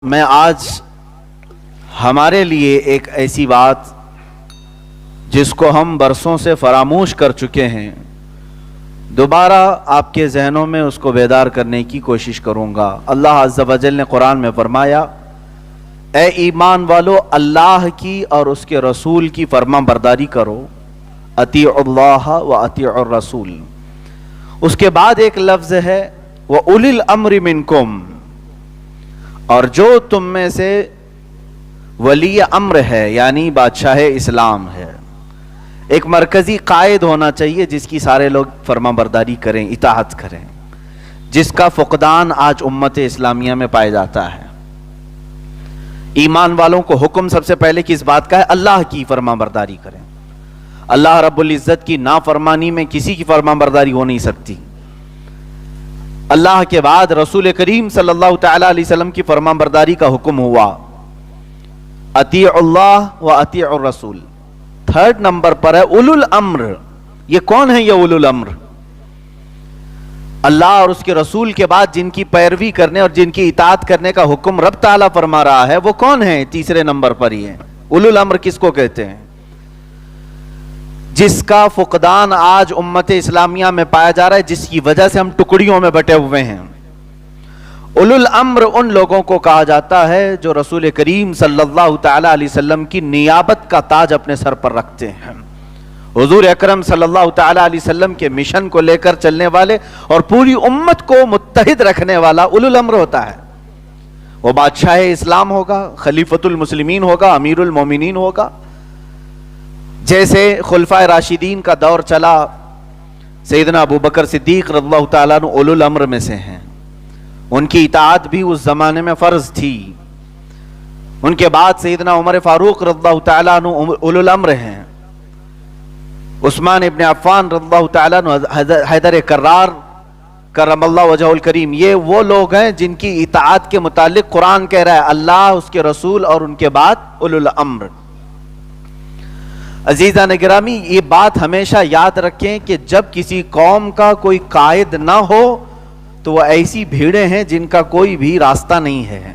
میں آج ہمارے لیے ایک ایسی بات جس کو ہم برسوں سے فراموش کر چکے ہیں، دوبارہ آپ کے ذہنوں میں اس کو بیدار کرنے کی کوشش کروں گا۔ اللہ عز و جل نے قرآن میں فرمایا، اے ایمان والو اللہ کی اور اس کے رسول کی فرما برداری کرو، اطیعوا اللہ و اطیعوا الرسول۔ اس کے بعد ایک لفظ ہے وَأُولِي الْأَمْرِ مِنْكُمْ، اور جو تم میں سے ولی امر ہے یعنی بادشاہ اسلام ہے، ایک مرکزی قائد ہونا چاہیے جس کی سارے لوگ فرما برداری کریں، اطاعت کریں، جس کا فقدان آج امت اسلامیہ میں پایا جاتا ہے۔ ایمان والوں کو حکم سب سے پہلے کس بات کا ہے؟ اللہ کی فرما برداری کریں۔ اللہ رب العزت کی نافرمانی میں کسی کی فرما برداری ہو نہیں سکتی۔ اللہ کے بعد رسول کریم صلی اللہ تعالی علیہ وسلم کی فرما برداری کا حکم ہوا، اطیعوا اللہ و اطیعوا الرسول۔ تھرڈ نمبر پر ہے اولو الامر۔ یہ کون ہے؟ یہ اولو الامر، اللہ اور اس کے رسول کے بعد جن کی پیروی کرنے اور جن کی اطاعت کرنے کا حکم رب تعالیٰ فرما رہا ہے، وہ کون ہے؟ تیسرے نمبر پر ہی ہے۔ اولو الامر کس کو کہتے ہیں؟ جس کا فقدان آج امت اسلامیہ میں پایا جا رہا ہے، جس کی وجہ سے ہم ٹکڑیوں میں بٹے ہوئے ہیں۔ اولو الامر ان لوگوں کو کہا جاتا ہے جو رسول کریم صلی اللہ تعالی علیہ وسلم کی نیابت کا تاج اپنے سر پر رکھتے ہیں۔ حضور اکرم صلی اللہ تعالی علیہ وسلم کے مشن کو لے کر چلنے والے اور پوری امت کو متحد رکھنے والا اولو الامر ہوتا ہے۔ وہ بادشاہ اسلام ہوگا، خلیفۃ المسلمین ہوگا، امیر المومنین ہوگا۔ جیسے خلفائے راشدین کا دور چلا، سیدنا ابو بکر صدیق رضی اللہ تعالیٰ عنہ اولو الامر میں سے ہیں، ان کی اطاعت بھی اس زمانے میں فرض تھی۔ ان کے بعد سیدنا عمر فاروق رضی اللہ تعالیٰ عنہ اولو الامر ہیں، عثمان ابن عفان رضی اللہ تعالیٰ عنہ، حیدر کرار کرم اللہ وجہہ الکریم، یہ وہ لوگ ہیں جن کی اطاعت کے متعلق قرآن کہہ رہا ہے اللہ، اس کے رسول اور ان کے بعد اولو الامر۔ عزیزان گرامی، یہ بات ہمیشہ یاد رکھیں کہ جب کسی قوم کا کوئی قائد نہ ہو تو وہ ایسی بھیڑیں ہیں جن کا کوئی بھی راستہ نہیں ہے،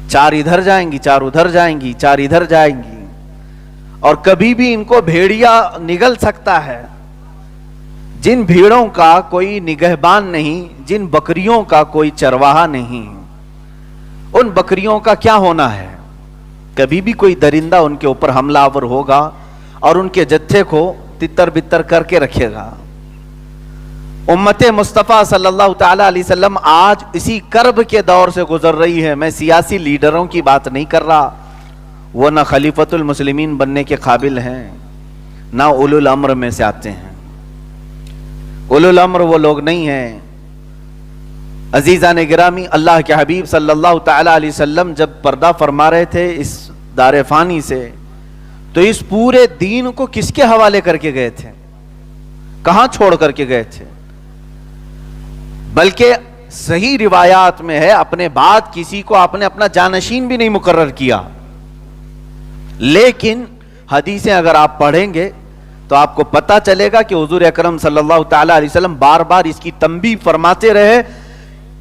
چار ادھر جائیں گی، چار ادھر جائیں گی، چار ادھر جائیں گی، اور کبھی بھی ان کو بھیڑیا نگل سکتا ہے۔ جن بھیڑوں کا کوئی نگہبان نہیں، جن بکریوں کا کوئی چرواہا نہیں، ان بکریوں کا کیا ہونا ہے؟ کبھی بھی کوئی درندہ ان کے اوپر حملہ آور ہوگا اور ان کے جتھے کو تتر بتر کر کے رکھے گا۔ امت مصطفیٰ صلی اللہ تعالی علیہ وسلم آج اسی کرب کے دور سے گزر رہی ہے۔ میں سیاسی لیڈروں کی بات نہیں کر رہا، وہ نہ خلیفۃ المسلمین بننے کے قابل ہیں، نہ اولو الامر میں سے آتے ہیں۔ اولو الامر وہ لوگ نہیں ہیں۔ عزیزان گرامی، اللہ کے حبیب صلی اللہ تعالی علیہ وسلم جب پردہ فرما رہے تھے اس دار فانی سے، تو اس پورے دین کو کس کے حوالے کر کے گئے تھے؟ کہاں چھوڑ کر کے گئے تھے؟ بلکہ صحیح روایات میں ہے اپنے بعد کسی کو آپ نے اپنا جانشین بھی نہیں مقرر کیا۔ لیکن حدیثیں اگر آپ پڑھیں گے تو آپ کو پتا چلے گا کہ حضور اکرم صلی اللہ تعالی علیہ وسلم بار بار اس کی تنبیہ فرماتے رہے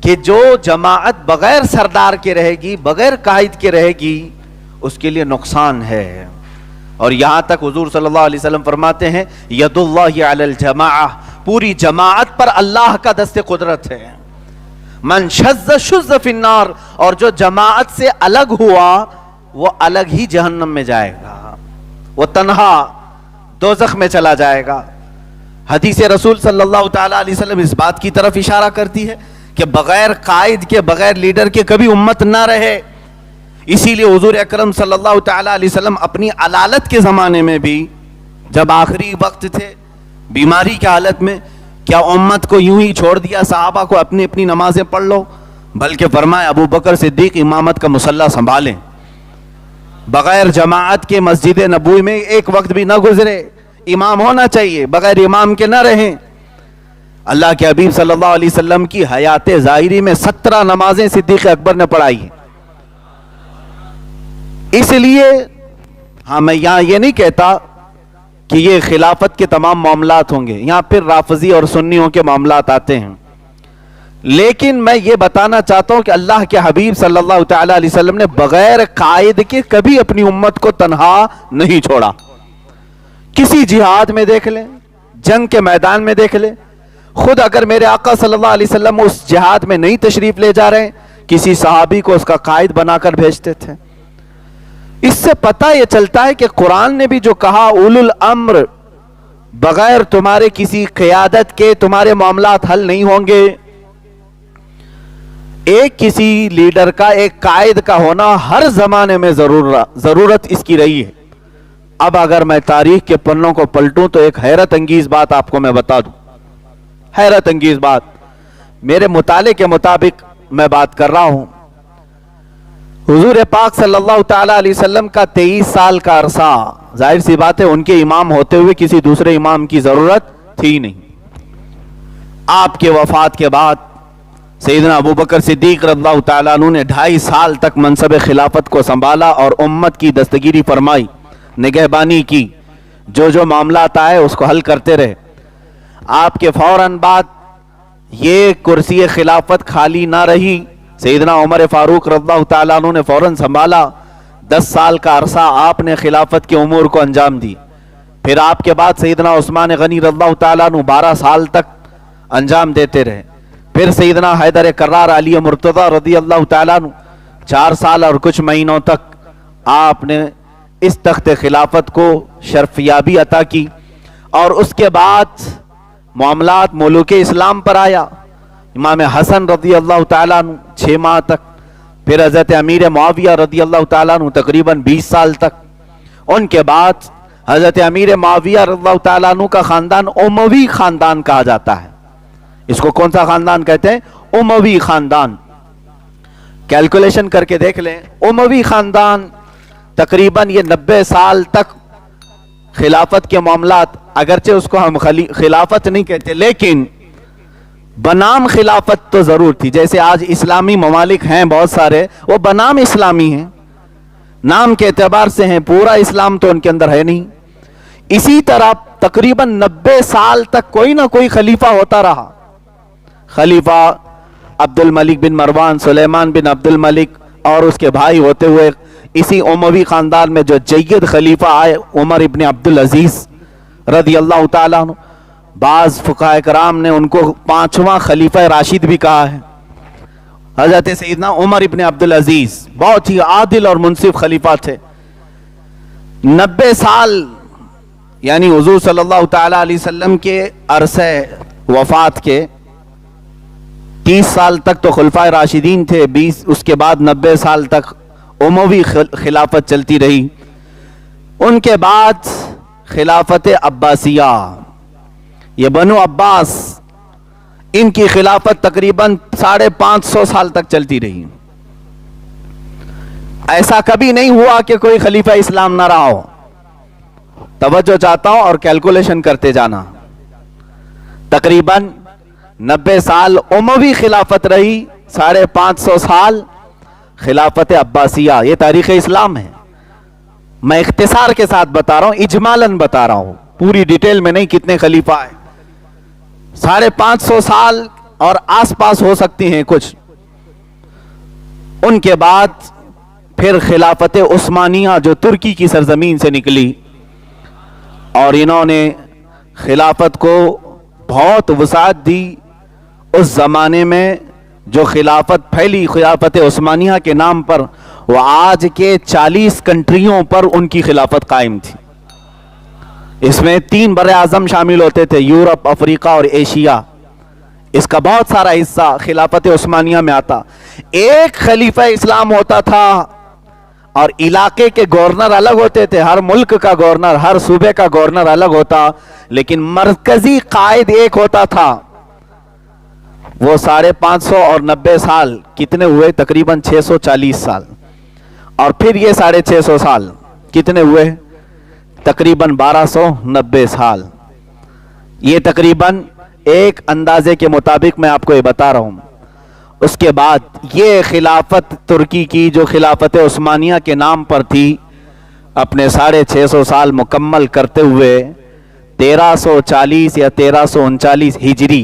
کہ جو جماعت بغیر سردار کے رہے گی، بغیر قائد کے رہے گی، اس کے لیے نقصان ہے۔ اور یہاں تک حضور صلی اللہ علیہ وسلم فرماتے ہیں ید اللہ علی الجماعہ، پوری جماعت پر اللہ کا دست قدرت ہے۔ من شذ شذ فی النار، اور جو جماعت سے الگ ہوا وہ الگ ہی جہنم میں جائے گا، وہ تنہا دوزخ میں چلا جائے گا۔ حدیث رسول صلی اللہ تعالی علیہ وسلم اس بات کی طرف اشارہ کرتی ہے کہ بغیر قائد کے، بغیر لیڈر کے کبھی امت نہ رہے۔ اسی لیے حضور اکرم صلی اللہ تعالی علیہ وسلم اپنی علالت کے زمانے میں بھی، جب آخری وقت تھے، بیماری کی حالت میں، کیا امت کو یوں ہی چھوڑ دیا صحابہ کو اپنی اپنی نمازیں پڑھ لو؟ بلکہ فرمایا ابو بکر صدیق امامت کا مصلی سنبھالیں، بغیر جماعت کے مسجد نبوی میں ایک وقت بھی نہ گزرے، امام ہونا چاہیے، بغیر امام کے نہ رہیں۔ اللہ کے حبیب صلی اللہ علیہ وسلم کی حیات ظاہری میں 17 نمازیں صدیق اکبر نے پڑھائی۔ اس لیے میں یہاں یہ نہیں کہتا کہ یہ خلافت کے تمام معاملات ہوں گے، یہاں پھر رافضی اور سنیوں کے معاملات آتے ہیں۔ لیکن میں یہ بتانا چاہتا ہوں کہ اللہ کے حبیب صلی اللہ تعالی علیہ وسلم نے بغیر قائد کے کبھی اپنی امت کو تنہا نہیں چھوڑا. کسی جہاد میں دیکھ لیں, جنگ کے میدان میں دیکھ لیں, خود اگر میرے آقا صلی اللہ علیہ وسلم اس جہاد میں نہیں تشریف لے جا رہے ہیں, کسی صحابی کو اس کا قائد بنا کر بھیجتے تھے. اس سے پتہ یہ چلتا ہے کہ قرآن نے بھی جو کہا اولو الامر, بغیر تمہارے کسی قیادت کے تمہارے معاملات حل نہیں ہوں گے. ایک کسی لیڈر کا, ایک قائد کا ہونا ہر زمانے میں ضرورت اس کی رہی ہے. اب اگر میں تاریخ کے پنوں کو پلٹوں تو ایک حیرت انگیز بات آپ کو میں بتا دوں, حیرت انگیز بات, میرے مطالعے کے مطابق میں بات کر رہا ہوں. حضور پاک صلی اللہ تعالی علیہ وسلم کا 23 سال کا عرصہ, ظاہر سی بات ہے ان کے امام ہوتے ہوئے کسی دوسرے امام کی ضرورت تھی نہیں. آپ کے وفات کے بعد سیدنا ابو بکر صدیق رضی اللہ تعالیٰ عنہ نے 2.5 سال تک منصب خلافت کو سنبھالا اور امت کی دستگیری فرمائی, نگہبانی کی, جو معاملات آئے اس کو حل کرتے رہے. آپ کے فوراً بعد یہ کرسی خلافت خالی نہ رہی, سیدنا عمر فاروق رضی اللہ تعالیٰ عنہ نے فوراً سنبھالا. 10 سال کا عرصہ آپ نے خلافت کے امور کو انجام دی. پھر آپ کے بعد سیدنا عثمان غنی رضی اللہ تعالیٰ عنہ 12 سال تک انجام دیتے رہے. پھر سیدنا حیدر کرار علی مرتضی رضی اللہ تعالیٰ عنہ 4 سال اور کچھ مہینوں تک آپ نے اس تخت خلافت کو شرفیابی عطا کی. اور اس کے بعد معاملات ملوک اسلام پر آیا. امام حسن رضی اللہ تعالیٰ عنہ 6 ماہ تک, پھر حضرت امیر معاویہ رضی اللہ تعالیٰ عنہ تقریباً 20 سال تک. ان کے بعد حضرت امیر معاویہ رضی اللہ تعالیٰ عنہ کا خاندان اموی خاندان کہا جاتا ہے. اس کو کون سا خاندان کہتے ہیں؟ اموی خاندان. کیلکولیشن کر کے دیکھ لیں, اموی خاندان تقریباً یہ 90 سال تک خلافت کے معاملات, اگرچہ اس کو ہم خلافت نہیں کہتے لیکن بنام خلافت تو ضرور تھی. جیسے آج اسلامی ممالک ہیں بہت سارے, وہ بنام اسلامی ہیں, نام کے اعتبار سے ہیں, پورا اسلام تو ان کے اندر ہے نہیں. اسی طرح تقریباً 90 سال تک کوئی نہ کوئی خلیفہ ہوتا رہا. خلیفہ عبد الملک بن مروان, سلیمان بن عبد الملک, اور اس کے بھائی ہوتے ہوئے اسی اموی خاندان میں جو جید خلیفہ آئے عمر ابن عبد العزیز رضی اللہ تعالیٰ عنہ. بعض فقہاء کرام نے ان کو 5واں خلیفہ راشد بھی کہا ہے. حضرت سیدنا عمر ابن عبد العزیز بہت ہی عادل اور منصف خلیفہ تھے. 90 سال یعنی حضور صلی اللہ تعالیٰ علیہ وسلم کے عرصہ وفات کے 30 سال تک تو خلفائے راشدین تھے, 20 اس کے بعد 90 سال تک اموی خلافت چلتی رہی. ان کے بعد خلافت عباسیہ, یہ بنو عباس, ان کی خلافت تقریباً 550 سال تک چلتی رہی. ایسا کبھی نہیں ہوا کہ کوئی خلیفہ اسلام نہ رہا ہو. توجہ چاہتا ہوں اور کیلکولیشن کرتے جانا. تقریباً 90 سال اموی خلافت رہی, 550 سال خلافت عباسیہ. یہ تاریخ اسلام ہے. میں اختصار کے ساتھ بتا رہا ہوں, اجمالاً بتا رہا ہوں, پوری ڈیٹیل میں نہیں کتنے خلیفہ آئے. 550 سال اور آس پاس ہو سکتی ہیں کچھ. ان کے بعد پھر خلافت عثمانیہ جو ترکی کی سرزمین سے نکلی, اور انہوں نے خلافت کو بہت وسعت دی. اس زمانے میں جو خلافت پھیلی خلافت عثمانیہ کے نام پر, وہ آج کے 40 کنٹریوں پر ان کی خلافت قائم تھی. اس میں 3 بر اعظم شامل ہوتے تھے, یورپ, افریقہ اور ایشیا. اس کا بہت سارا حصہ خلافت عثمانیہ میں آتا. ایک خلیفہ اسلام ہوتا تھا اور علاقے کے گورنر الگ ہوتے تھے. ہر ملک کا گورنر, ہر صوبے کا گورنر الگ ہوتا, لیکن مرکزی قائد ایک ہوتا تھا. وہ 550 اور 90 سال کتنے ہوئے؟ تقریباً 640 سال. اور پھر یہ 650 سال کتنے ہوئے؟ تقریباً 1290 سال. یہ تقریباً ایک اندازے کے مطابق میں آپ کو یہ بتا رہا ہوں. اس کے بعد یہ خلافت ترکی کی جو خلافت عثمانیہ کے نام پر تھی, اپنے 650 سال مکمل کرتے ہوئے 1340 یا 1339 ہجری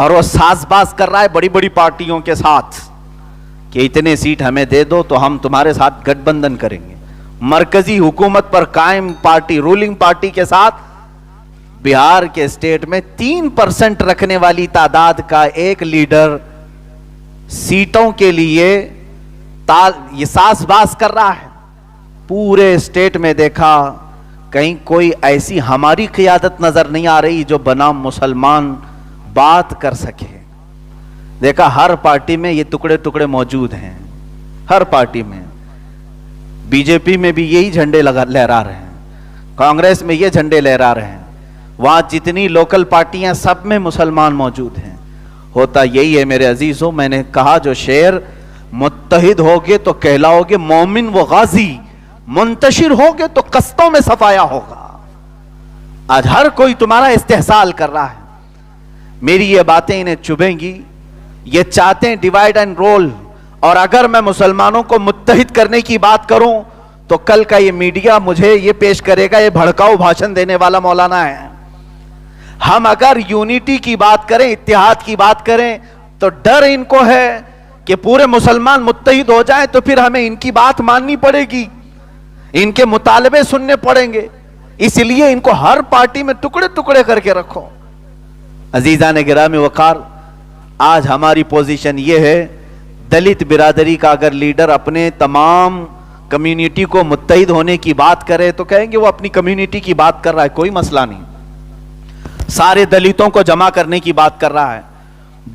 اور وہ ساز باز کر رہا ہے بڑی بڑی پارٹیوں کے ساتھ کہ اتنے سیٹ ہمیں دے دو تو ہم تمہارے ساتھ گٹھ بندھن کریں گے. مرکزی حکومت پر قائم پارٹی, رولنگ پارٹی کے ساتھ بہار کے اسٹیٹ میں 3% رکھنے والی تعداد کا ایک لیڈر سیٹوں کے لیے یہ ساز باز کر رہا ہے. پورے اسٹیٹ میں دیکھا کہیں کوئی ایسی ہماری قیادت نظر نہیں آ رہی جو بنام مسلمان بات کر سکے. دیکھا ہر پارٹی میں یہ ٹکڑے ٹکڑے موجود ہیں, ہر پارٹی میں. بی جے پی میں بھی یہی جھنڈے لہرا رہے ہیں, کانگریس میں یہ جھنڈے لہرا رہے ہیں, وہاں جتنی لوکل پارٹیاں سب میں مسلمان موجود ہیں. ہوتا یہی ہے میرے عزیزوں, میں نے کہا جو شعر متحد ہوگے تو کہلاؤ گے مومن و غازی, منتشر ہوگے تو قصدوں میں صفایا ہوگا. آج ہر کوئی تمہارا استحصال کر رہا ہے. میری یہ باتیں انہیں چبھیں گی, یہ چاہتے ہیں ڈیوائیڈ اینڈ رول. اور اگر میں مسلمانوں کو متحد کرنے کی بات کروں تو کل کا یہ میڈیا مجھے یہ پیش کرے گا یہ بھڑکاؤ بھاشن دینے والا مولانا ہے. ہم اگر یونٹی کی بات کریں, اتحاد کی بات کریں, تو ڈر ان کو ہے کہ پورے مسلمان متحد ہو جائیں تو پھر ہمیں ان کی بات ماننی پڑے گی, ان کے مطالبے سننے پڑیں گے. اس لیے ان کو ہر پارٹی میں ٹکڑے ٹکڑے کر کے رکھو. عزیزان گرامی وقار, آج ہماری پوزیشن یہ ہے, دلت برادری کا اگر لیڈر اپنے تمام کمیونٹی کو متحد ہونے کی بات کرے تو کہیں گے وہ اپنی کمیونٹی کی بات کر رہا ہے, کوئی مسئلہ نہیں. سارے دلتوں کو جمع کرنے کی بات کر رہا ہے.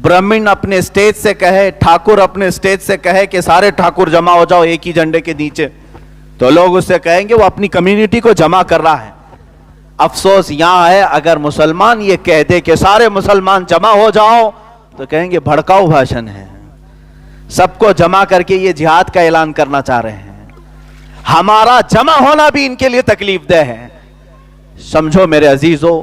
برہمن اپنے اسٹیج سے کہے, ٹھاکر اپنے اسٹیج سے کہے کہ سارے ٹھاکر جمع ہو جاؤ ایک ہی جھنڈے کے نیچے, تو لوگ اس سے کہیں گے وہ اپنی کمیونٹی کو جمع کر رہا ہے. افسوس یہاں ہے اگر مسلمان یہ کہہ دے کہ سارے مسلمان جمع ہو جاؤ تو کہیں گے بھڑکاؤ بھاشن ہے. سب کو جمع کر کے یہ جہاد کا اعلان کرنا چاہ رہے ہیں. ہمارا جمع ہونا بھی ان کے لیے تکلیف دہ ہے, سمجھو میرے عزیزو.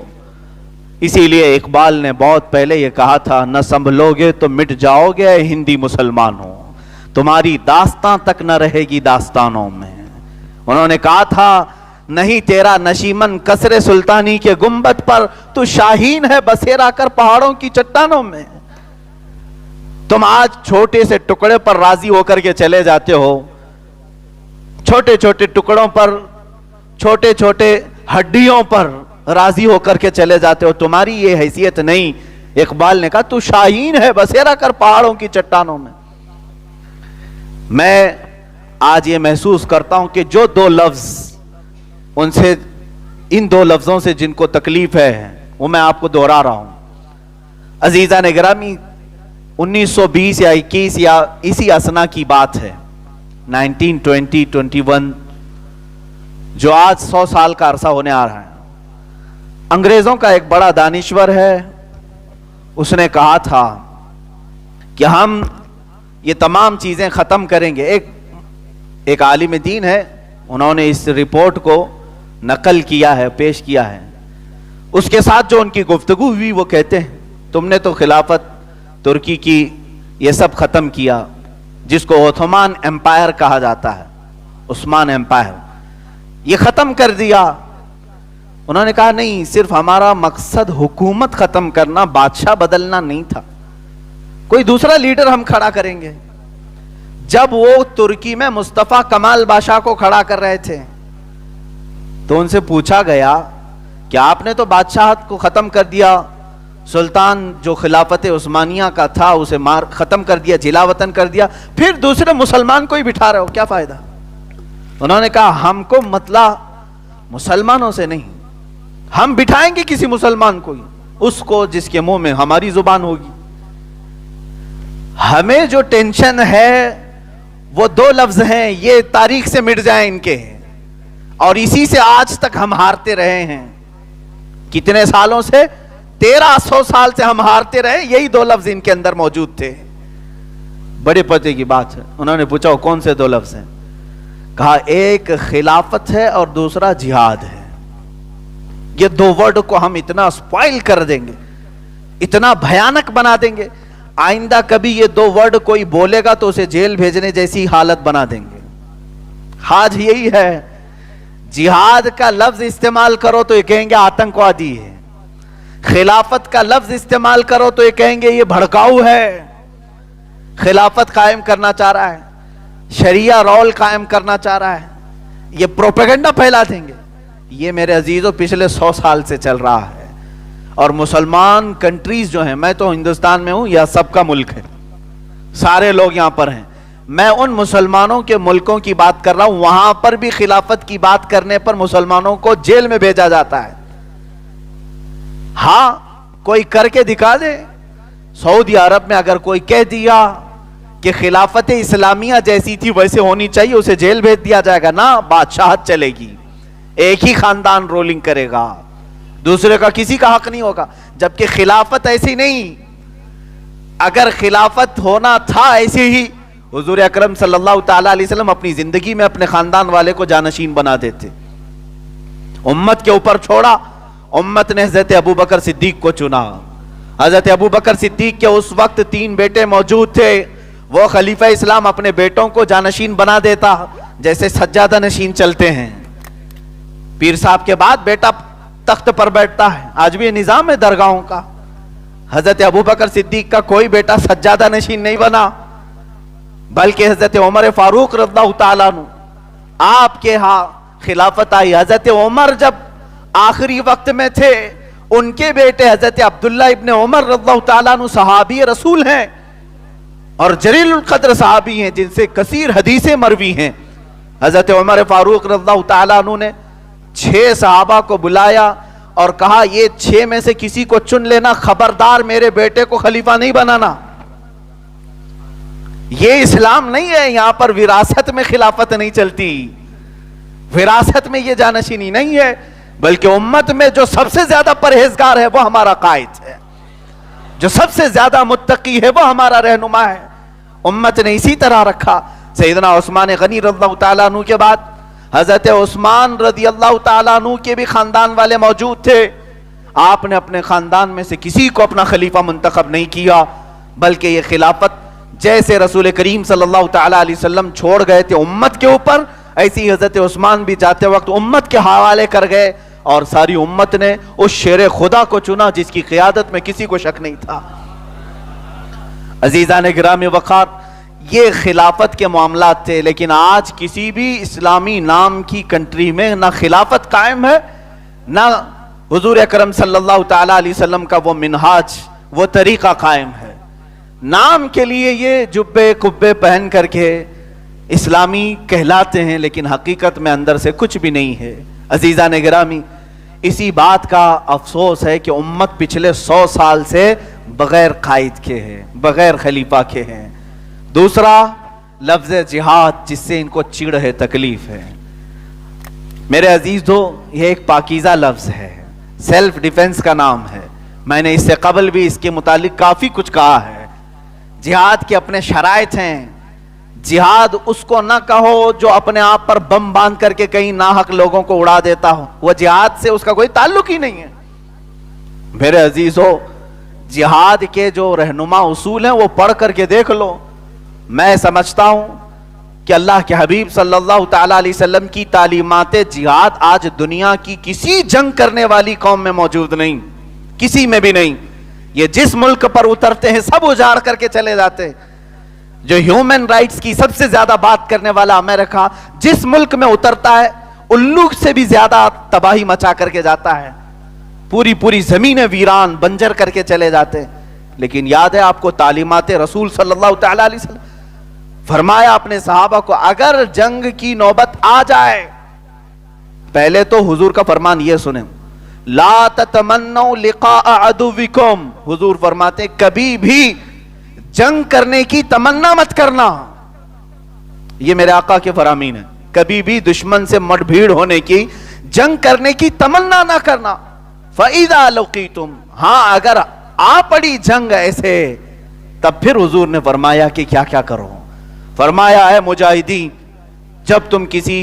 اسی لیے اقبال نے بہت پہلے یہ کہا تھا, نہ سنبھلو گے تو مٹ جاؤ گے ہندی مسلمانوں, تمہاری داستان تک نہ رہے گی داستانوں میں. انہوں نے کہا تھا نہیں تیرا نشیمن کسر سلطانی کے گنبد پر, تو شاہین ہے بسیرا کر پہاڑوں کی چٹانوں میں. تم آج چھوٹے سے ٹکڑے پر راضی ہو کر کے چلے جاتے ہو, چھوٹے چھوٹے ٹکڑوں پر, چھوٹے چھوٹے ہڈیوں پر راضی ہو کر کے چلے جاتے ہو, تمہاری یہ حیثیت نہیں. اقبال نے کہا تو شاہین ہے بسیرا کر پہاڑوں کی چٹانوں میں. میں آج یہ محسوس کرتا ہوں کہ جو دو لفظ ان سے, ان دو لفظوں سے جن کو تکلیف ہے وہ میں آپ کو دہرا رہا ہوں. عزیزان گرامی, 1920 یا 21 یا اسی اسنا کی بات ہے, 1920-21, جو آج 100 سال کا عرصہ ہونے آ رہا ہے. انگریزوں کا ایک بڑا دانشور ہے, اس نے کہا تھا کہ ہم یہ تمام چیزیں ختم کریں گے. ایک عالم دین ہے, انہوں نے اس رپورٹ کو نقل کیا ہے, پیش کیا ہے. اس کے ساتھ جو ان کی گفتگو ہوئی وہ کہتے ہیں تم نے تو خلافت ترکی کی یہ سب ختم کیا, جس کو عثمان ایمپائر کہا جاتا ہے, عثمان ایمپائر, یہ ختم کر دیا. انہوں نے کہا نہیں, صرف ہمارا مقصد حکومت ختم کرنا, بادشاہ بدلنا نہیں تھا, کوئی دوسرا لیڈر ہم کھڑا کریں گے. جب وہ ترکی میں مصطفیٰ کمال بادشاہ کو کھڑا کر رہے تھے تو ان سے پوچھا گیا کہ آپ نے تو بادشاہت کو ختم کر دیا, سلطان جو خلافت عثمانیہ کا تھا اسے ختم کر دیا, جلا وطن کر دیا, پھر دوسرے مسلمان کو ہی بٹھا رہے ہو, کیا فائدہ؟ انہوں نے کہا ہم کو مطلب مسلمانوں سے نہیں, ہم بٹھائیں گے کسی مسلمان کو ہی, اس کو جس کے منہ میں ہماری زبان ہوگی. ہمیں جو ٹینشن ہے وہ دو لفظ ہیں, یہ تاریخ سے مٹ جائیں ان کے, اور اسی سے آج تک ہم ہارتے رہے ہیں. کتنے سالوں سے, 1300 سال سے ہم ہارتے رہے, یہی دو لفظ ان کے اندر موجود تھے. بڑے پتے کی بات ہے. انہوں نے پوچھا کون سے دو لفظ ہیں؟ کہا ایک خلافت ہے اور دوسرا جہاد ہے. یہ دو ورڈ کو ہم اتنا اسپوائل کر دیں گے, اتنا بھیانک بنا دیں گے, آئندہ کبھی یہ دو ورڈ کوئی بولے گا تو اسے جیل بھیجنے جیسی حالت بنا دیں گے. آج یہی ہے, جہاد کا لفظ استعمال کرو تو یہ کہیں گے آتنکوادی ہے, خلافت کا لفظ استعمال کرو تو یہ کہیں گے یہ بھڑکاؤ ہے، خلافت قائم کرنا چاہ رہا ہے، شریعہ رول قائم کرنا چاہ رہا ہے، یہ پروپیگنڈا پھیلا دیں گے۔ یہ میرے عزیزوں پچھلے 100 سال سے چل رہا ہے، اور مسلمان کنٹریز جو ہیں، میں تو ہندوستان میں ہوں، یہ سب کا ملک ہے، سارے لوگ یہاں پر ہیں، میں ان مسلمانوں کے ملکوں کی بات کر رہا ہوں، وہاں پر بھی خلافت کی بات کرنے پر مسلمانوں کو جیل میں بھیجا جاتا ہے۔ ہاں کوئی کر کے دکھا دے، سعودی عرب میں اگر کوئی کہہ دیا کہ خلافت اسلامیہ جیسی تھی ویسے ہونی چاہیے، اسے جیل بھیج دیا جائے گا نا، بادشاہت چلے گی، ایک ہی خاندان رولنگ کرے گا، دوسرے کا کسی کا حق نہیں ہوگا۔ جبکہ خلافت ایسی نہیں، اگر خلافت ہونا تھا ایسی ہی، حضور اکرم صلی اللہ تعالی علیہ وسلم اپنی زندگی میں اپنے خاندان والے کو جانشین بنا دیتے، امت کے اوپر چھوڑا، امت نے حضرت ابوبکر صدیق کو چنا۔ حضرت ابوبکر صدیق کے اس وقت 3 بیٹے موجود تھے، وہ خلیفہ اسلام اپنے بیٹوں کو جانشین بنا دیتا جیسے سجادہ نشین چلتے ہیں، پیر صاحب کے بعد بیٹا تخت پر بیٹھتا ہے، آج بھی یہ نظام ہے درگاہوں کا۔ حضرت ابوبکر صدیق کا کوئی بیٹا سجادہ نشین نہیں بنا، بلکہ حضرت عمر فاروق رضی اللہ تعالیٰ عنہ، آپ کے ہاں خلافت آئی۔ حضرت عمر جب آخری وقت میں تھے، ان کے بیٹے حضرت عبداللہ ابن عمر رضی اللہ تعالیٰ عنہ صحابی رسول ہیں اور جلیل القدر صحابی ہیں، جن سے کثیر حدیثیں مروی ہیں۔ حضرت عمر فاروق رضی اللہ تعالیٰ عنہ نے 6 صحابہ کو بلایا اور کہا یہ 6 میں سے کسی کو چن لینا، خبردار میرے بیٹے کو خلیفہ نہیں بنانا۔ یہ اسلام نہیں ہے، یہاں پر وراثت میں خلافت نہیں چلتی، وراثت میں یہ جانشینی نہیں ہے، بلکہ امت میں جو سب سے زیادہ پرہیزگار ہے وہ ہمارا قائد ہے، جو سب سے زیادہ متقی ہے وہ ہمارا رہنما ہے۔ امت نے اسی طرح رکھا۔ سیدنا عثمان غنی رضی اللہ تعالیٰ عنہ کے بعد حضرت عثمان رضی اللہ تعالیٰ عنہ کے بھی خاندان والے موجود تھے، آپ نے اپنے خاندان میں سے کسی کو اپنا خلیفہ منتخب نہیں کیا، بلکہ یہ خلافت جیسے رسول کریم صلی اللہ تعالیٰ علیہ وسلم چھوڑ گئے تھے امت کے اوپر، ایسی حضرت عثمان بھی جاتے وقت امت کے حوالے کر گئے، اور ساری امت نے اس شیر خدا کو چنا جس کی قیادت میں کسی کو شک نہیں تھا۔ عزیزان گرامی وقار، یہ خلافت کے معاملات تھے، لیکن آج کسی بھی اسلامی نام کی کنٹری میں نہ خلافت قائم ہے، نہ حضور اکرم صلی اللہ تعالیٰ علیہ وسلم کا وہ منہاج، وہ طریقہ قائم ہے۔ نام کے لیے یہ جبے کبے پہن کر کے اسلامی کہلاتے ہیں، لیکن حقیقت میں اندر سے کچھ بھی نہیں ہے۔ عزیزان گرامی، اسی بات کا افسوس ہے کہ امت پچھلے 100 سال سے بغیر قائد کے ہے، بغیر خلیفہ کے ہیں۔ دوسرا لفظ جہاد، جس سے ان کو چڑ ہے، تکلیف ہے۔ میرے عزیزو، یہ ایک پاکیزہ لفظ ہے، سیلف ڈیفنس کا نام ہے، میں نے اس سے قبل بھی اس کے متعلق کافی کچھ کہا ہے۔ جہاد کے اپنے شرائط ہیں، جہاد اس کو نہ کہو جو اپنے آپ پر بم باندھ کر کے کہیں ناحق لوگوں کو اڑا دیتا ہو، وہ جہاد سے اس کا کوئی تعلق ہی نہیں ہے۔ میرے عزیزو، جہاد کے جو رہنما اصول ہیں وہ پڑھ کر کے دیکھ لو۔ میں سمجھتا ہوں کہ اللہ کے حبیب صلی اللہ تعالیٰ علیہ وسلم کی تعلیمات جہاد آج دنیا کی کسی جنگ کرنے والی قوم میں موجود نہیں، کسی میں بھی نہیں۔ یہ جس ملک پر اترتے ہیں سب اجاڑ کر کے چلے جاتے ہیں۔ جو ہیومن رائٹس کی سب سے زیادہ بات کرنے والا امریکہ، جس ملک میں اترتا ہے الو سے بھی زیادہ تباہی مچا کر کے جاتا ہے، پوری زمینیں ویران بنجر کر کے چلے جاتے ہیں۔ لیکن یاد ہے آپ کو تعلیمات رسول صلی اللہ تعالیٰ علیہ وسلم، فرمایا اپنے صحابہ کو اگر جنگ کی نوبت آ جائے، پہلے تو حضور کا فرمان یہ سنیں، لا تتمنوا لقاء عدوکم، حضور فرماتے کبھی بھی جنگ کرنے کی تمنا مت کرنا۔ یہ میرے آقا کے فرامین ہے، کبھی بھی دشمن سے مٹ بھیڑ ہونے کی، جنگ کرنے کی تمنا نہ کرنا۔ فَإِذَا لَقِيتُمْ، ہاں اگر آ پڑی جنگ ایسے، تب پھر حضور نے فرمایا کہ کیا کیا کرو۔ فرمایا ہے مجاہدین، جب تم کسی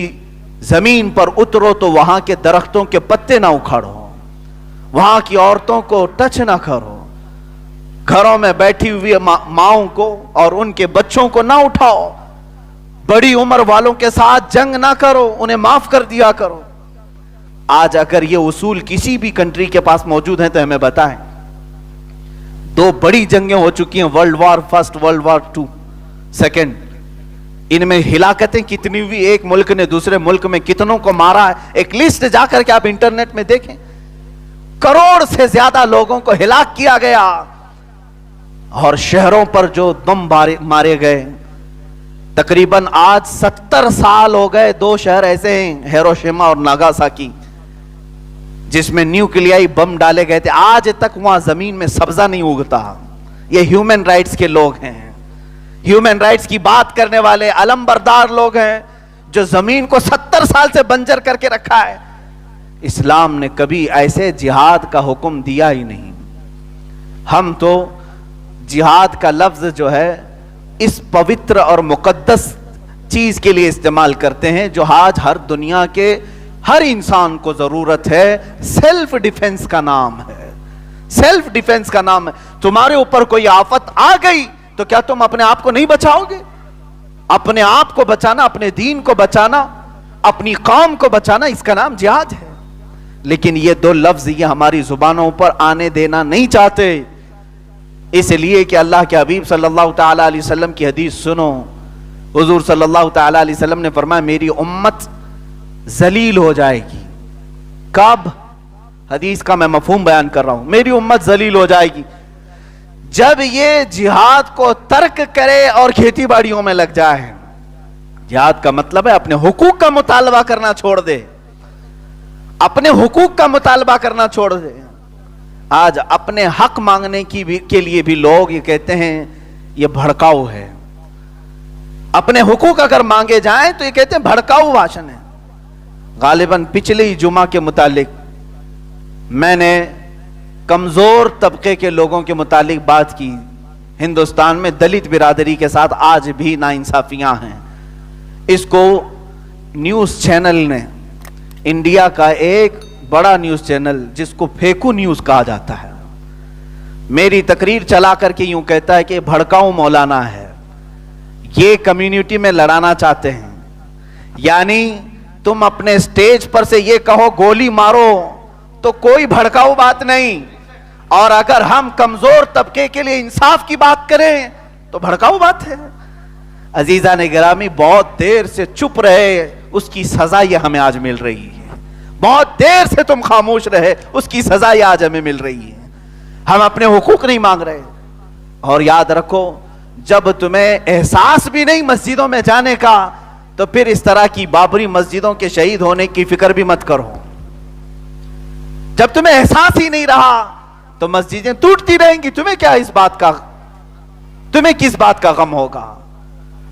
زمین پر اترو تو وہاں کے درختوں کے پتے نہ اکھاڑو، وہاں کی عورتوں کو ٹچ نہ کرو، گھروں میں بیٹھی ہوئی ماؤں کو اور ان کے بچوں کو نہ اٹھاؤ، بڑی عمر والوں کے ساتھ جنگ نہ کرو، انہیں معاف کر دیا کرو۔ آج اگر یہ اصول کسی بھی کنٹری کے پاس موجود ہیں تو ہمیں بتائیں. 2 بڑی جنگیں ہو چکی ہیں, world war first, world war 2 second. ان میں ہلاکتیں کتنی ہوئی, ایک ملک نے دوسرے ملک میں کتنوں کو مارا ہے. ایک لسٹ جا کر کے آپ انٹرنیٹ میں دیکھیں, کروڑ سے زیادہ لوگوں کو ہلاک کیا گیا. اور شہروں پر جو بم مارے گئے, تقریباً آج 70 سال ہو گئے. 2 شہر ایسے ہیں, ہیروشیما اور ناگاساکی, جس میں نیوکلیائی بم ڈالے گئے تھے. آج تک وہاں زمین میں سبزہ نہیں اگتا. یہ ہیومن رائٹس کے لوگ ہیں, ہیومن رائٹس کی بات کرنے والے علم بردار لوگ ہیں, جو زمین کو 70 سال سے بنجر کر کے رکھا ہے. اسلام نے کبھی ایسے جہاد کا حکم دیا ہی نہیں. ہم تو جہاد کا لفظ جو ہے اس پوتر اور مقدس چیز کے لیے استعمال کرتے ہیں جو آج ہر دنیا کے ہر انسان کو ضرورت ہے. سیلف ڈیفنس کا نام ہے, سیلف ڈیفنس کا نام ہے. تمہارے اوپر کوئی آفت آ گئی تو کیا تم اپنے آپ کو نہیں بچاؤ گے؟ اپنے آپ کو بچانا, اپنے دین کو بچانا, اپنی قوم کو بچانا, اس کا نام جہاد ہے. لیکن یہ 2 لفظ یہ ہماری زبانوں پر آنے دینا نہیں چاہتے, اس لیے کہ اللہ کے حبیب صلی اللہ تعالی علیہ وسلم کی حدیث سنو. حضور صلی اللہ تعالی علیہ وسلم نے فرمایا میری امت ذلیل ہو جائے گی. کب؟ حدیث کا میں مفہوم بیان کر رہا ہوں. میری امت ذلیل ہو جائے گی جب یہ جہاد کو ترک کرے اور کھیتی باڑیوں میں لگ جائے. جہاد کا مطلب ہے اپنے حقوق کا مطالبہ کرنا چھوڑ دے, اپنے حقوق کا مطالبہ کرنا چھوڑ دے. آج اپنے حق مانگنے کے لیے بھی لوگ یہ کہتے ہیں یہ بھڑکاؤ ہے. اپنے حقوق اگر مانگے جائیں تو یہ کہتے ہیں بھڑکاؤ بھاشن ہے. غالباً پچھلے ہی جمعہ کے متعلق میں نے کمزور طبقے کے لوگوں کے متعلق بات کی. ہندوستان میں دلت برادری کے ساتھ آج بھی ناانصافیاں ہیں. اس کو نیوز چینل نے, انڈیا کا ایک بڑا نیوز چینل جس کو پھیکو نیوز کہا جاتا ہے, میری تقریر چلا کر کے یوں کہتا ہے کہ بھڑکاؤ مولانا ہے, یہ کمیونٹی میں لڑانا چاہتے ہیں. یعنی تم اپنے سٹیج پر سے یہ کہو گولی مارو تو کوئی بھڑکاؤ بات نہیں, اور اگر ہم کمزور طبقے کے لیے انصاف کی بات کریں تو بھڑکاؤ بات ہے. عزیزان گرامی, بہت دیر سے چپ رہے, اس کی سزا یہ ہمیں آج مل رہی ہے. بہت دیر سے تم خاموش رہے, اس کی سزا یہ آج ہمیں مل رہی ہے. ہم اپنے حقوق نہیں مانگ رہے. اور یاد رکھو, جب تمہیں احساس بھی نہیں مسجدوں میں جانے کا تو پھر اس طرح کی بابری مسجدوں کے شہید ہونے کی فکر بھی مت کرو. جب تمہیں احساس ہی نہیں رہا تو مسجدیں ٹوٹتی رہیں گی. تمہیں کیا اس بات کا, تمہیں کس بات کا غم ہوگا؟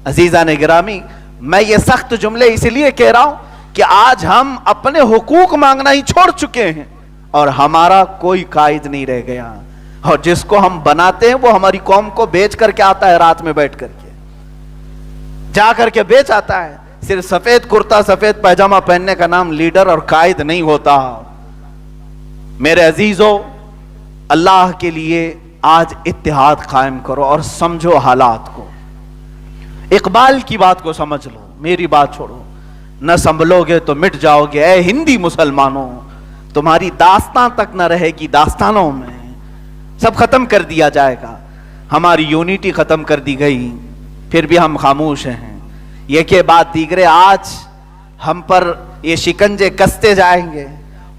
عزیزان گرامی, میں یہ سخت جملے اس لیے کہہ رہا ہوں کہ آج ہم اپنے حقوق مانگنا ہی چھوڑ چکے ہیں اور ہمارا کوئی قائد نہیں رہ گیا. اور جس کو ہم بناتے ہیں وہ ہماری قوم کو بیچ کر کے آتا ہے, رات میں بیٹھ کر کے جا کر کے بیچ آتا ہے. صرف سفید کرتا سفید پیجامہ پہننے کا نام لیڈر اور قائد نہیں ہوتا. میرے عزیزو, اللہ کے لیے آج اتحاد قائم کرو اور سمجھو حالات کو. اقبال کی بات کو سمجھ لو, میری بات چھوڑو. نہ سنبھلو گے تو مٹ جاؤ گے اے ہندی مسلمانوں, تمہاری داستان تک نہ رہے گی, داستانوں میں سب ختم کر دیا جائے گا. ہماری یونٹی ختم کر دی گئی, پھر بھی ہم خاموش ہیں. یہ کہ بات دیگرے آج ہم پر یہ شکنجے کستے جائیں گے.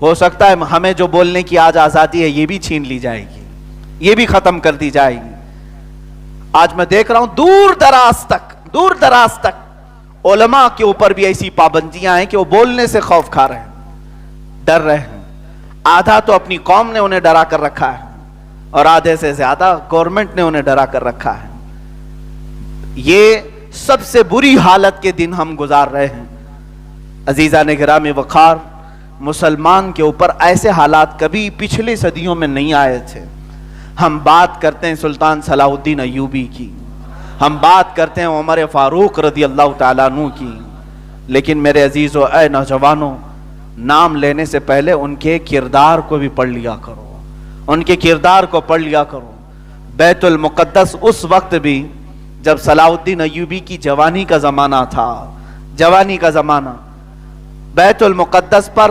ہو سکتا ہے ہمیں جو بولنے کی آج آزادی ہے یہ بھی چھین لی جائے گی, یہ بھی ختم کر دی جائے گی. آج میں دیکھ رہا ہوں دور دراز تک علماء کے اوپر بھی ایسی پابندیاں ہیں کہ وہ بولنے سے خوف کھا رہے ہیں, ڈر رہے ہیں. آدھا تو اپنی قوم نے انہیں ڈرا کر رکھا ہے اور آدھے سے زیادہ گورنمنٹ نے انہیں ڈرا کر رکھا ہے. یہ سب سے بری حالت کے دن ہم گزار رہے ہیں. عزیزان گرامی وقار, مسلمان کے اوپر ایسے حالات کبھی پچھلی صدیوں میں نہیں آئے تھے. ہم بات کرتے ہیں سلطان صلاح الدین ایوبی کی, ہم بات کرتے ہیں عمر فاروق رضی اللہ تعالیٰ عنہ کی, لیکن میرے عزیزو, اے نوجوانوں, نام لینے سے پہلے ان کے کردار کو بھی پڑھ لیا کرو, ان کے کردار کو پڑھ لیا کرو. بیت المقدس اس وقت بھی جب صلاح الدین ایوبی کی جوانی کا زمانہ تھا, جوانی کا زمانہ, بیت المقدس پر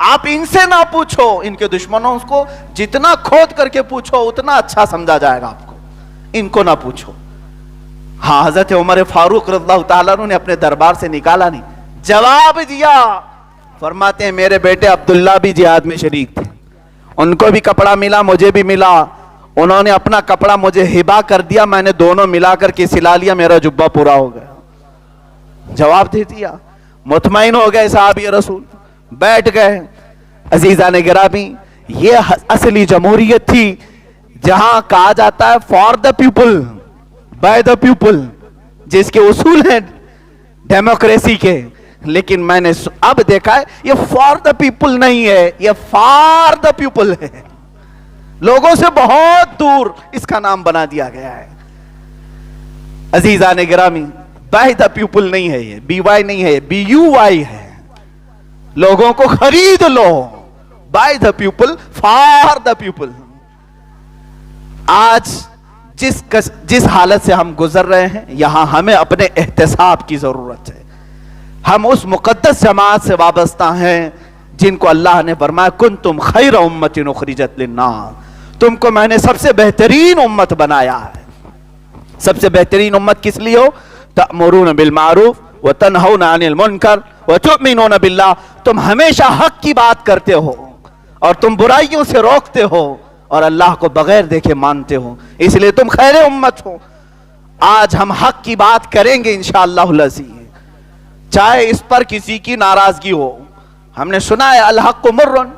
آپ ان سے نہ پوچھو، ان کے دشمنوں کو جتنا کھود کر کے پوچھو اتنا اچھا سمجھا جائے گا آپ کو، ان کو نہ پوچھو۔ ہاں حضرت عمر فاروق رضی اللہ تعالیٰ عنہ نے اپنے دربار سے نکالا نہیں، جواب دیا۔ فرماتے ہیں میرے بیٹے عبداللہ بھی جہاد میں شریک تھے، ان کو بھی کپڑا ملا، مجھے بھی ملا، انہوں نے اپنا کپڑا مجھے ہبا کر دیا، میں نے دونوں ملا کر کے سلا لیا، میرا جبہ پورا ہو گیا۔ جواب دے دیا، مطمئن ہو گئے صحابی رسول، بیٹھ گئے۔ عزیزان گرامی، یہ اصلی جمہوریت تھی جہاں کہا جاتا ہے for the people by the people, جس کے اصول ہیں ڈیموکریسی کے، لیکن میں نے اب دیکھا ہے یہ فار دا پیپل نہیں ہے، یہ فار دا پیپل ہے، لوگوں سے بہت دور اس کا نام بنا دیا گیا ہے۔ عزیزان گرامی، بائی دا پیپل نہیں ہے، یہ بی وائی نہیں ہے، بی یو وائی ہے، لوگوں کو خرید لو، by the people for the people. آج جس حالت سے ہم گزر رہے ہیں، یہاں ہمیں اپنے احتساب کی ضرورت ہے۔ ہم اس مقدس جماعت سے وابستہ ہیں جن کو اللہ نے فرمایا کنتم خیر امت اخرجت للناس، تم کو میں نے سب سے بہترین امت بنایا ہے۔ سب سے بہترین امت کس لیے ہو؟ تأمرون بالمعروف وتنہون عن المنکر وتؤمنون باللہ، تم ہمیشہ حق کی بات کرتے ہو اور تم برائیوں سے روکتے ہو اور اللہ کو بغیر دیکھے مانتے ہو، اس لیے تم خیر امت ہو۔ آج ہم حق کی بات کریں گے انشاءاللہ العزیز، چاہے اس پر کسی کی ناراضگی ہو۔ ہم نے سنا ہے الحق مرن،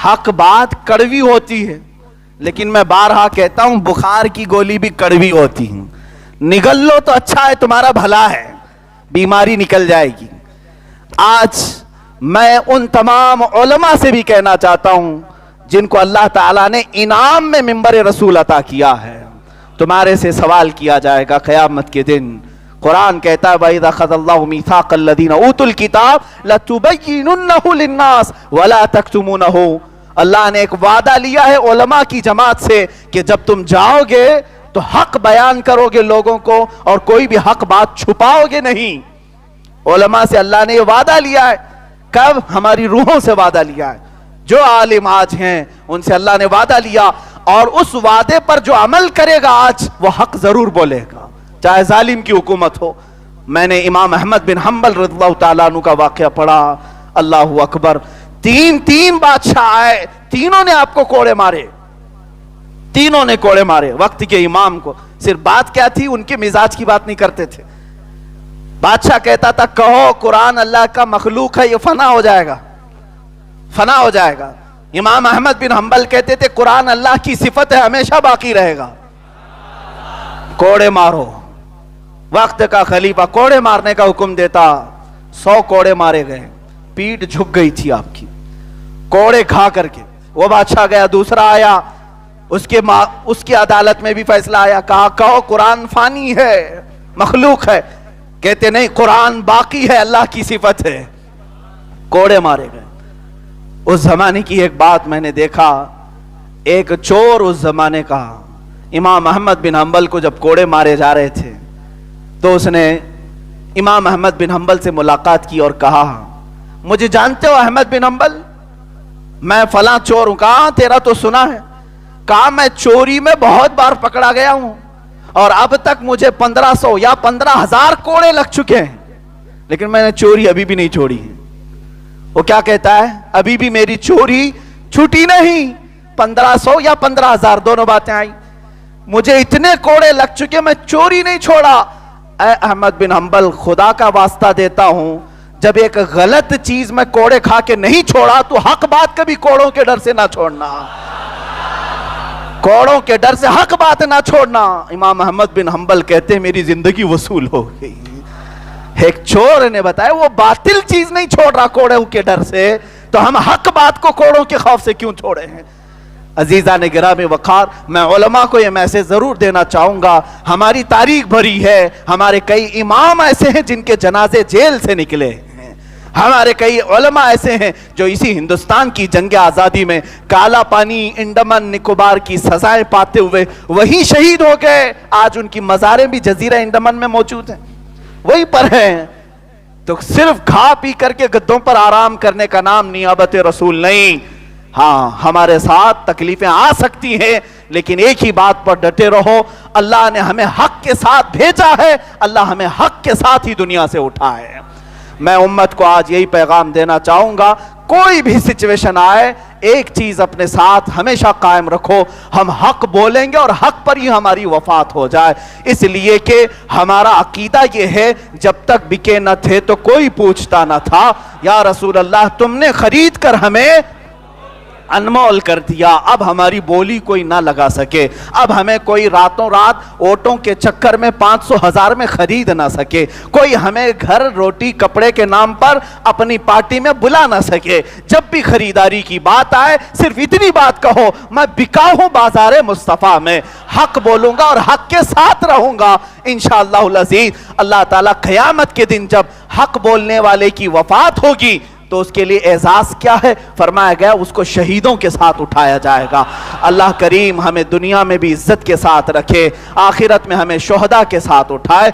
حق بات کڑوی ہوتی ہے، لیکن میں بارہا کہتا ہوں بخار کی گولی بھی کڑوی ہوتی ہے، نگل لو تو اچھا ہے، تمہارا بھلا ہے، بیماری نکل جائے گی۔ آج میں ان تمام علماء سے بھی کہنا چاہتا ہوں جن کو اللہ تعالیٰ نے انعام میں منبر رسول عطا کیا ہے، تمہارے سے سوال کیا جائے گا قیامت کے دن۔ قرآن کہتا ہے وَإِذَا أَخَذَ اللَّهُ مِيثَاقَ الَّذِينَ أُوتُوا الْكِتَابَ لَتُبَيِّنُنَّهُ لِلنَّاسِ وَلَا تَكْتُمُونَهُ، اللہ نے ایک وعدہ لیا ہے علماء کی جماعت سے کہ جب تم جاؤ گے تو حق بیان کرو گے لوگوں کو اور کوئی بھی حق بات چھپاؤ گے نہیں۔ علماء سے اللہ نے یہ وعدہ لیا ہے، کب؟ ہماری روحوں سے وعدہ لیا ہے۔ جو عالم آج ہیں ان سے اللہ نے وعدہ لیا، اور اس وعدے پر جو عمل کرے گا آج وہ حق ضرور بولے گا، چاہے ظالم کی حکومت ہو۔ میں نے امام احمد بن حنبل رضی اللہ تعالیٰ عنہ کا واقعہ پڑھا، اللہ اکبر، تین بادشاہ آئے، تینوں نے آپ کو کوڑے مارے، تینوں نے کوڑے مارے وقت کے امام کو۔ صرف بات کیا تھی؟ ان کے مزاج کی بات نہیں کرتے تھے۔ بادشاہ کہتا تھا کہو قرآن اللہ کا مخلوق ہے، یہ فنا ہو جائے گا، فنا ہو جائے گا۔ امام احمد بن حنبل کہتے تھے قرآن اللہ کی صفت ہے، ہمیشہ باقی رہے گا، کوڑے مارو۔ وقت کا خلیفہ کوڑے مارنے کا حکم دیتا، 100 کوڑے مارے گئے، پیٹ جھک گئی تھی آپ کی کوڑے کھا کر کے۔ وہ بادشاہ گیا، دوسرا آیا، اس کی عدالت میں بھی فیصلہ آیا، کہا کہو قرآن فانی ہے، مخلوق ہے، کہتے نہیں قرآن باقی ہے، اللہ کی صفت ہے، کوڑے مارے گئے۔ اس زمانے کی ایک بات میں نے دیکھا، ایک چور اس زمانے کا امام احمد بن حنبل کو جب کوڑے مارے جا رہے تھے تو اس نے امام احمد بن حنبل سے ملاقات کی اور کہا مجھے جانتے ہو احمد بن حنبل، میں فلاں چور ہوں۔ کہا تیرا تو سنا ہے۔ کہا میں چوری میں بہت بار پکڑا گیا ہوں اور اب تک مجھے 1500 یا 15,000 کوڑے لگ چکے ہیں، لیکن میں نے چوری ابھی بھی نہیں چھوڑی ہے۔ وہ کیا کہتا ہے؟ ابھی بھی میری چوری چھوٹی نہیں، 1500 یا 15,000 دونوں باتیں آئی، مجھے اتنے کوڑے لگ چکے میں چوری نہیں چھوڑا۔ اے احمد بن حنبل خدا کا واسطہ دیتا ہوں، جب ایک غلط چیز میں کوڑے کھا کے نہیں چھوڑا تو حق بات کبھی کوڑوں کے ڈر سے نہ چھوڑنا، کوڑوں کے ڈر سے حق بات نہ چھوڑنا۔ امام احمد بن حنبل کہتے ہیں میری زندگی وصول ہو گئی۔ ایک چور نے بتایا وہ باطل چیز نہیں چھوڑ رہا کوڑوں کے ڈر سے، تو ہم حق بات کو کوڑوں کے خوف سے کیوں چھوڑے ہیں؟ عزیزان گرامی وقار، میں علماء کو یہ میسج ضرور دینا چاہوں گا، ہماری تاریخ بھری ہے، ہمارے کئی امام ایسے ہیں جن کے جنازے جیل سے نکلے ہیں، ہمارے کئی علماء ایسے ہیں جو اسی ہندوستان کی جنگ آزادی میں کالا پانی، انڈمان نکوبار کی سزائیں پاتے ہوئے وہیں شہید ہو گئے۔ آج ان کی مزاریں بھی جزیرہ انڈمان میں موجود ہیں، وہی پر ہیں۔ تو صرف کھا پی کر کے گدوں پر آرام کرنے کا نام نیابت رسول نہیں. ہاں ہمارے ساتھ تکلیفیں آ سکتی ہیں لیکن ایک ہی بات پر ڈٹے رہو, اللہ نے ہمیں حق کے ساتھ بھیجا ہے, اللہ ہمیں حق کے ساتھ ہی دنیا سے اٹھا ہے. میں امت کو آج یہی پیغام دینا چاہوں گا, کوئی بھی سچویشن آئے ایک چیز اپنے ساتھ ہمیشہ قائم رکھو, ہم حق بولیں گے اور حق پر ہی ہماری وفات ہو جائے. اس لیے کہ ہمارا عقیدہ یہ ہے جب تک بکے نہ تھے تو کوئی پوچھتا نہ تھا, یا رسول اللہ تم نے خرید کر ہمیں انمول کر دیا, اب ہماری بولی کوئی نہ لگا سکے, اب ہمیں کوئی راتوں رات اوٹوں کے چکر میں 500,000 میں خرید نہ سکے, کوئی ہمیں گھر روٹی کپڑے کے نام پر اپنی پارٹی میں بلا نہ سکے. جب بھی خریداری کی بات آئے صرف اتنی بات کہو, میں بکا ہوں بازار مصطفیٰ میں, حق بولوں گا اور حق کے ساتھ رہوں گا انشاءاللہ العزیز. اللہ تعالیٰ قیامت کے دن جب حق بولنے والے کی وفات ہوگی تو اس کے لیے اعزاز کیا ہے؟ فرمایا گیا اس کو شہیدوں کے ساتھ اٹھایا جائے گا. اللہ کریم ہمیں دنیا میں بھی عزت کے ساتھ رکھے, آخرت میں ہمیں شہداء کے ساتھ اٹھائے.